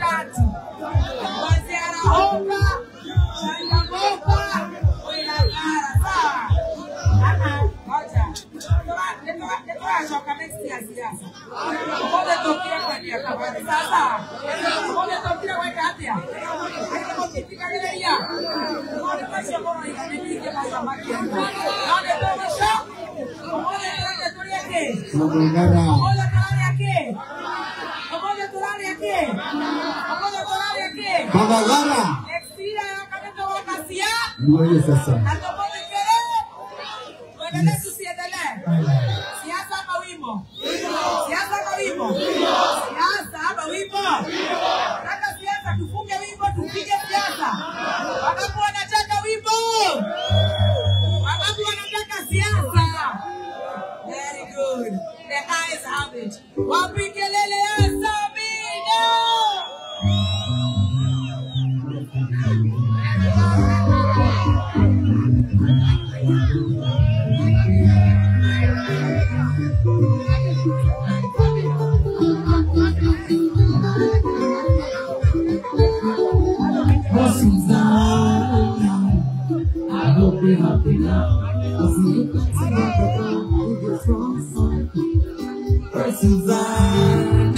tatu. Wazera hoka, shanga boka, wila gara, sawa. Ngoja. Netoa shoka next year siasa. Mbona tokira kwa nia kabari sasa? Mbona tokira weka hatia? Haina mkitika ile ya. Mbona kasha mbona inanipige kama makia. Nani toa shoka? Mbona tulia ke? Mbona Bagara. Next year kama wakasia. Ndio sasa. Atopone kere. Wewe tusiendelee. Siasa hapa wimbo. Siasa hapa wimbo. Siasa hapa wimbo. Nataka siasa tufunge wimbo tupige siasa. Wangapi wanataka wimbo? Wangapi wanataka siasa? Very good. The eyes have it. Wapi kelele ya Samina? I hope you're happy now. I'll see you Susanna,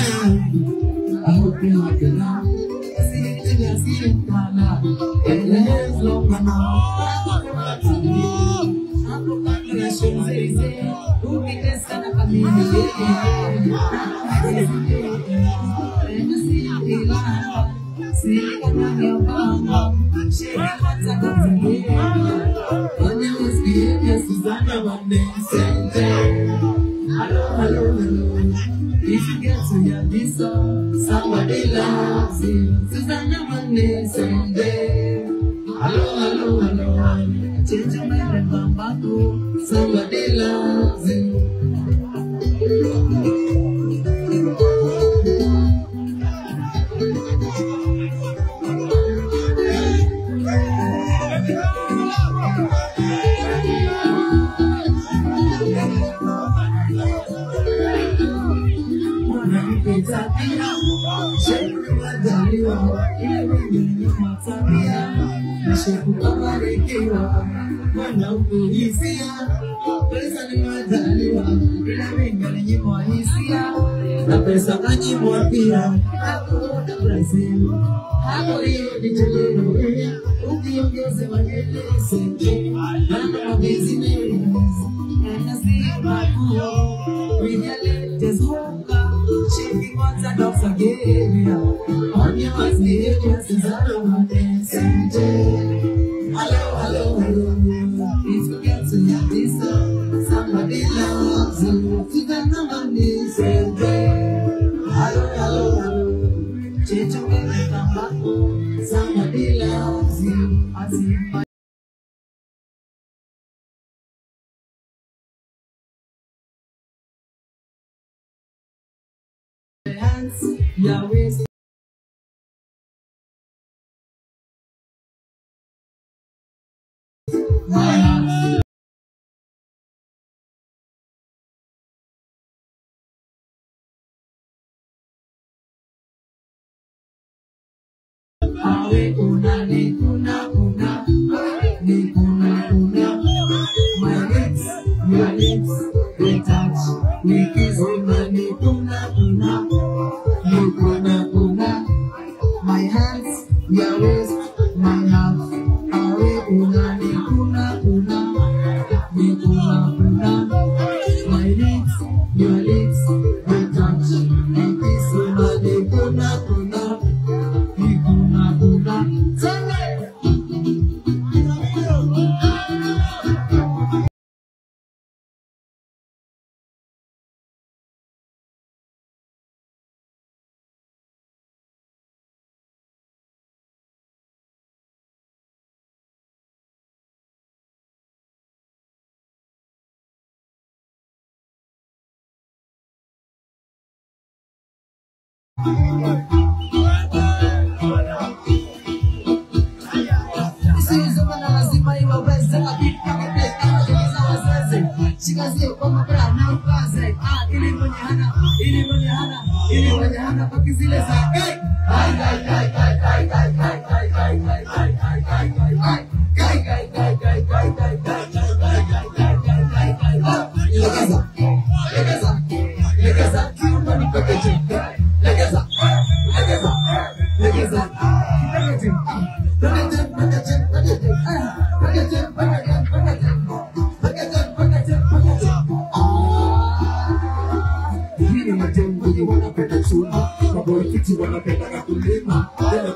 I hope you're happy now. See you now. And the hair's long now. Who be this kind of family? See your mama. She wants a good when you misbehave, yes, Susanna, one day, same day. Hello, hello, hello. If you get to hear this song, somebody loves you. Susanna, one day, same day. Hello, hello, hello. Change your mind and come back home. Somebody loves you. Pesa kanyimwa pia hakuona Brazil hapo hiyo ni Janeiro ukiongeze magelese nando mabusiness and I see my cool with your latest hookah she wants a dog again on your ass behavior Susanna Monday hello hello hello if you get to hear this song somebody loves you Susanna Monday hello, hello, hello. Change your way, come back home. Somebody loves you. I see my hands, your waist. My hands. Awe una ni una my lips, your lips, they touch, we kiss una ni una my hands, your waist, my love. Awe una ni una my lips, your lips, they touch, we kiss una ni una. Shikazie kwa mabra na ukaze ili mwenye hana pakizile za Wanapenda kulima, tena